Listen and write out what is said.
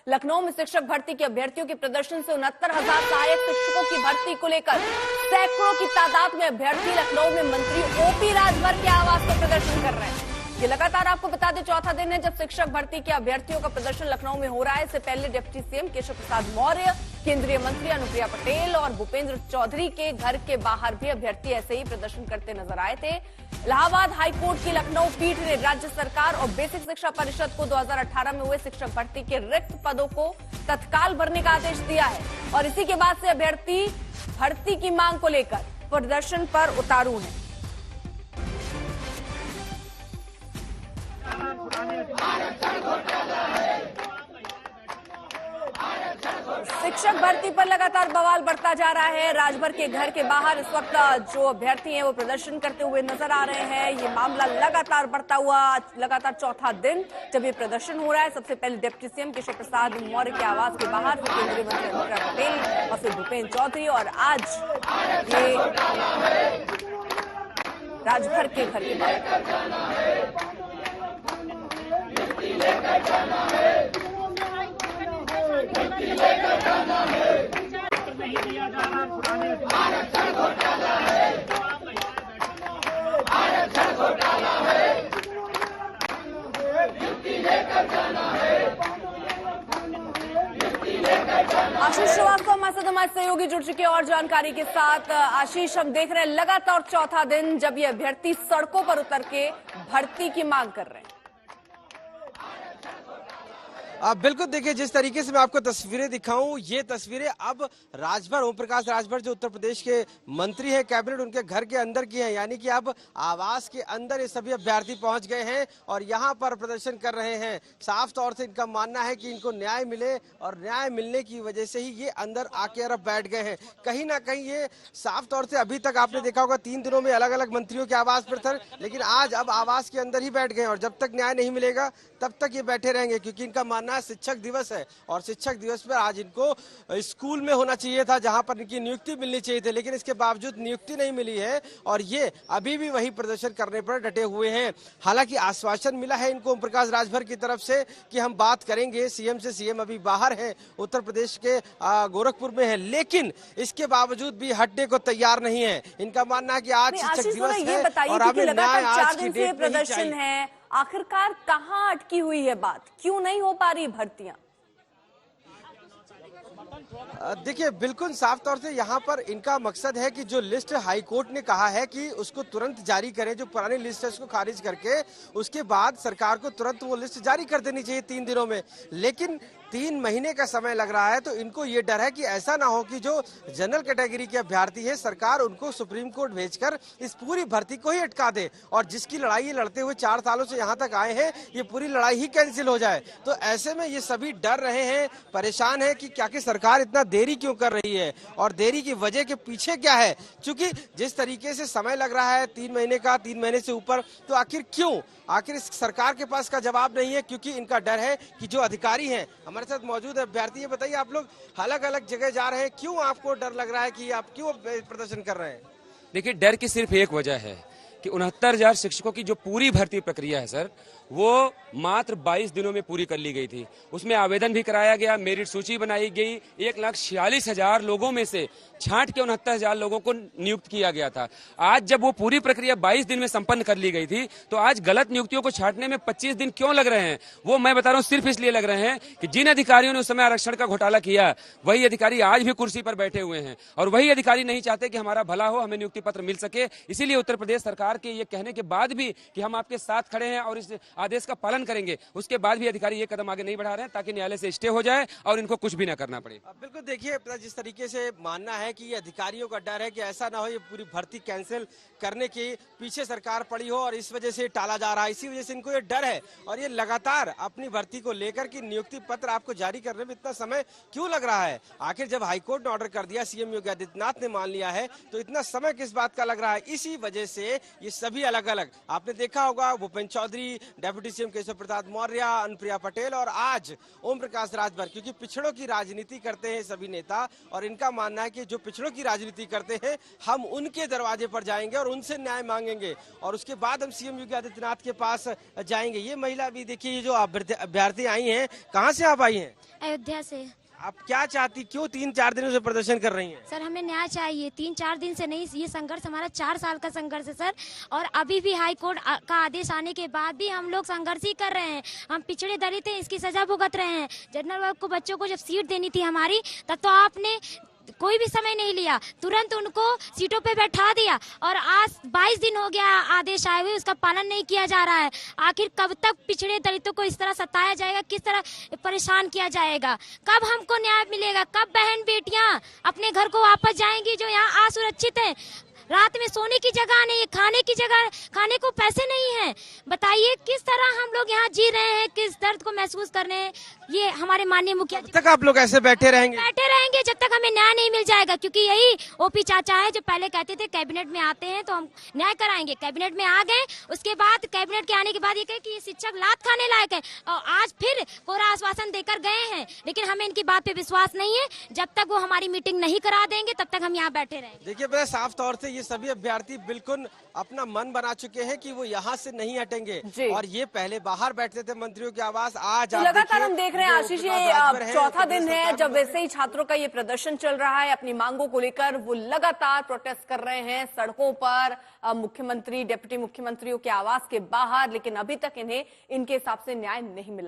लखनऊ में शिक्षक भर्ती के अभ्यर्थियों के प्रदर्शन से 69,000 सहायक शिक्षकों की भर्ती को लेकर सैकड़ों की तादाद में अभ्यर्थी लखनऊ में मंत्री ओपी राजभर के आवास पर प्रदर्शन कर रहे हैं। ये लगातार आपको बता दें चौथा दिन है जब शिक्षक भर्ती के अभ्यर्थियों का प्रदर्शन लखनऊ में हो रहा है। इससे पहले डिप्टी सीएम केशव प्रसाद मौर्य, केंद्रीय मंत्री अनुप्रिया पटेल और भूपेंद्र चौधरी के घर के बाहर भी अभ्यर्थी ऐसे ही प्रदर्शन करते नजर आए थे। इलाहाबाद हाईकोर्ट की लखनऊ पीठ ने राज्य सरकार और बेसिक शिक्षा परिषद को 2018 में हुए शिक्षक भर्ती के रिक्त पदों को तत्काल भरने का आदेश दिया है और इसी के बाद से अभ्यर्थी भर्ती की मांग को लेकर प्रदर्शन पर उतारू हैं। शिक्षक भर्ती पर लगातार बवाल बढ़ता जा रहा है। राजभर के घर के बाहर इस वक्त जो अभ्यर्थी हैं वो प्रदर्शन करते हुए नजर आ रहे हैं। ये मामला लगातार बढ़ता हुआ लगातार चौथा दिन जब ये प्रदर्शन हो रहा है। सबसे पहले डिप्टी सीएम केशव प्रसाद मौर्य के आवास के बाहर, फिर केंद्रीय मंत्री अनुप्रिया पटेल और फिर भूपेंद्र चौधरी और आज ये राजभर के घर के बाहर। आशीष श्रीवास्तव हमारे सहयोगी जुड़ चुके हैं और जानकारी के साथ। आशीष, हम देख रहे हैं लगातार चौथा दिन जब ये अभ्यर्थी सड़कों पर उतर के भर्ती की मांग कर रहे हैं। बिल्कुल, देखिए जिस तरीके से मैं आपको तस्वीरें दिखाऊं, ये तस्वीरें अब राजभर, ओम प्रकाश राजभर जो उत्तर प्रदेश के मंत्री हैं, कैबिनेट उनके घर के अंदर की है। यानी कि अब आवास के अंदर ये सभी अभ्यर्थी पहुंच गए हैं और यहां पर प्रदर्शन कर रहे हैं। साफ तौर से इनका मानना है कि इनको न्याय मिले और न्याय मिलने की वजह से ही ये अंदर आके अब बैठ गए हैं। कहीं ना कहीं ये साफ तौर से अभी तक आपने देखा होगा 3 दिनों में अलग अलग मंत्रियों के आवास पर थे, लेकिन आज अब आवास के अंदर ही बैठ गए और जब तक न्याय नहीं मिलेगा तब तक ये बैठे रहेंगे, क्योंकि इनका मानना है शिक्षक दिवस है और शिक्षक दिवस पर आज इनको स्कूल में होना चाहिए था जहां पर इनकी नियुक्ति मिलनी चाहिए थी, लेकिन इसके बावजूद नियुक्ति नहीं मिली है और ये अभी भी वही प्रदर्शन करने पर डटे हुए हैं। हालांकि आश्वासन मिला है इनको ओम प्रकाश राजभर की तरफ से कि हम बात करेंगे सीएम से। सीएम अभी बाहर है, उत्तर प्रदेश के गोरखपुर में है, लेकिन इसके बावजूद भी हटने को तैयार नहीं है। इनका मानना है कि आज शिक्षक दिवस है और हमें न्याय आज की डेट में प्रदर्शन है। आखिरकार कहां अटकी हुई है बात, क्यों नहीं हो पा रही भर्तियां? देखिए बिल्कुल साफ तौर से यहाँ पर इनका मकसद है कि जो लिस्ट हाईकोर्ट ने कहा है कि उसको तुरंत जारी करें, जो पुरानी लिस्ट है उसको खारिज करके उसके बाद सरकार को तुरंत वो लिस्ट जारी कर देनी चाहिए 3 दिनों में, लेकिन 3 महीने का समय लग रहा है। तो इनको ये डर है कि ऐसा ना हो कि जो जनरल कैटेगरी के अभ्यर्थी है सरकार उनको सुप्रीम कोर्ट भेजकर इस पूरी भर्ती को ही अटका दे और जिसकी लड़ाई ये लड़ते हुए 4 सालों से यहाँ तक आए हैं ये पूरी लड़ाई ही कैंसिल हो जाए। तो ऐसे में ये सभी डर रहे हैं, परेशान है कि क्या कि सरकार इतना देरी क्यों कर रही है और देरी की वजह के पीछे क्या है। क्योंकि जिस तरीके से समय लग रहा है 3 महीने का, 3 महीने से ऊपर, तो आखिर क्यों? आखिर इस सरकार के पास का जवाब नहीं है, क्योंकि इनका डर है कि जो अधिकारी हैं, हमारे साथ मौजूद है अभ्यर्थी, ये बताइए आप लोग अलग अलग जगह जा रहे हैं, क्यों आपको डर लग रहा है कि आप क्यों प्रदर्शन कर रहे हैं? देखिए डर की सिर्फ एक वजह है कि 69,000 शिक्षकों की जो पूरी भर्ती प्रक्रिया है सर, वो मात्र 22 दिनों में पूरी कर ली गई थी। उसमें आवेदन भी कराया गया, मेरिट सूची बनाई गई, 1,46,000 लोगों में से छांट के 69,000 लोगों को नियुक्त किया गया था। आज जब वो पूरी प्रक्रिया 22 दिन में संपन्न कर ली गई थी, तो आज गलत नियुक्तियों को छांटने में 25 दिन क्यों लग रहे हैं? वो मैं बता रहा हूँ सिर्फ इसलिए लग रहे हैं कि जिन अधिकारियों ने उस समय आरक्षण का घोटाला किया, वही अधिकारी आज भी कुर्सी पर बैठे हुए हैं और वही अधिकारी नहीं चाहते कि हमारा भला हो, हमें नियुक्ति पत्र मिल सके। इसीलिए उत्तर प्रदेश सरकार के ये कहने के बाद भी कि हम आपके साथ खड़े हैं और इस आदेश का पालन करेंगे, उसके बाद भी अधिकारी ये कदम आगे नहीं बढ़ा रहे हैं ताकि न्यायालय से स्टे हो जाए और इनको कुछ भी ना करना पड़े। बिल्कुल, देखिए जिस तरीके से मानना है कि ये अधिकारियों का डर है कि ऐसा ना हो ये पूरी भर्ती कैंसिल करने के पीछे सरकार पड़ी हो और इस वजह से टाला जा रहा है, इसी वजह से इनको ये डर है और ये लगातार अपनी भर्ती को लेकर कि नियुक्ति पत्र आपको जारी करने में इतना समय क्यों लग रहा है। आखिर जब हाईकोर्ट ने ऑर्डर कर दिया, सीएम योगी आदित्यनाथ ने मान लिया है, तो इतना समय किस बात का लग रहा है? इसी वजह से ये सभी अलग अलग, आपने देखा होगा भूपेंद्र चौधरी, डेप्यूटी सीएम केशव प्रसाद मौर्य, अनुप्रिया पटेल और आज ओम प्रकाश राजभर, क्योंकि पिछड़ों की राजनीति करते हैं सभी नेता और इनका मानना है कि जो पिछड़ों की राजनीति करते हैं हम उनके दरवाजे पर जाएंगे और उनसे न्याय मांगेंगे और उसके बाद हम सीएम योगी आदित्यनाथ के पास जाएंगे। ये महिला भी देखिए, ये जो अभ्यर्थी आई हैं, कहाँ से आप आई हैं? अयोध्या से। आप क्या चाहती, क्यों 3-4 दिनों से प्रदर्शन कर रही हैं? सर हमें न्याय चाहिए, 3-4 दिन से नहीं, ये संघर्ष हमारा 4 साल का संघर्ष है सर। और अभी भी हाई कोर्ट का आदेश आने के बाद भी हम लोग संघर्ष ही कर रहे हैं। हम पिछड़े दलित हैं, इसकी सजा भुगत रहे हैं। जनरल वर्ग को बच्चों को जब सीट देनी थी हमारी, तब तो आपने कोई भी समय नहीं लिया, तुरंत उनको सीटों पे बैठा दिया और आज 22 दिन हो गया आदेश आए हुए, उसका पालन नहीं किया जा रहा है। आखिर कब तक पिछड़े दलितों को इस तरह सताया जाएगा, किस तरह परेशान किया जाएगा? कब हमको न्याय मिलेगा? कब बहन बेटियां अपने घर को वापस जाएंगी जो यहाँ असुरक्षित है? रात में सोने की जगह नहीं है, खाने की जगह, खाने को पैसे नहीं है। बताइए किस तरह हम लोग यहाँ जी रहे हैं, किस दर्द को महसूस कर रहे हैं। ये हमारे माननीय मुखिया कब तक आप लोग ऐसे बैठे रहेंगे? बैठे रहेंगे जब तक हमें न्याय नहीं मिल जाएगा, क्योंकि यही ओपी चाचा है जो पहले कहते थे कैबिनेट में आते हैं तो हम न्याय कराएंगे। कैबिनेट में आ गए, उसके बाद कैबिनेट के आने के बाद ये कहे कि ये शिक्षक लात खाने लायक है और आज फिर कोरा आश्वासन देकर गए हैं, लेकिन हमें इनकी बात पे विश्वास नहीं है। जब तक वो हमारी मीटिंग नहीं करा देंगे तब तक हम यहाँ बैठे रहेंगे। देखिए बड़े साफ तौर से ये सभी अभ्यर्थी बिल्कुल अपना मन बना चुके हैं कि वो यहाँ से नहीं हटेंगे और ये पहले बाहर बैठते थे मंत्रियों के आवास, आज तो लगातार हम देख रहे हैं आशीष, ये चौथा दिन है जब वैसे ही छात्रों का ये प्रदर्शन चल रहा है। अपनी मांगों को लेकर वो लगातार प्रोटेस्ट कर रहे हैं सड़कों पर, मुख्यमंत्री, डिप्टी मुख्यमंत्रियों के आवास के बाहर, लेकिन अभी तक इन्हें इनके हिसाब से न्याय नहीं मिला।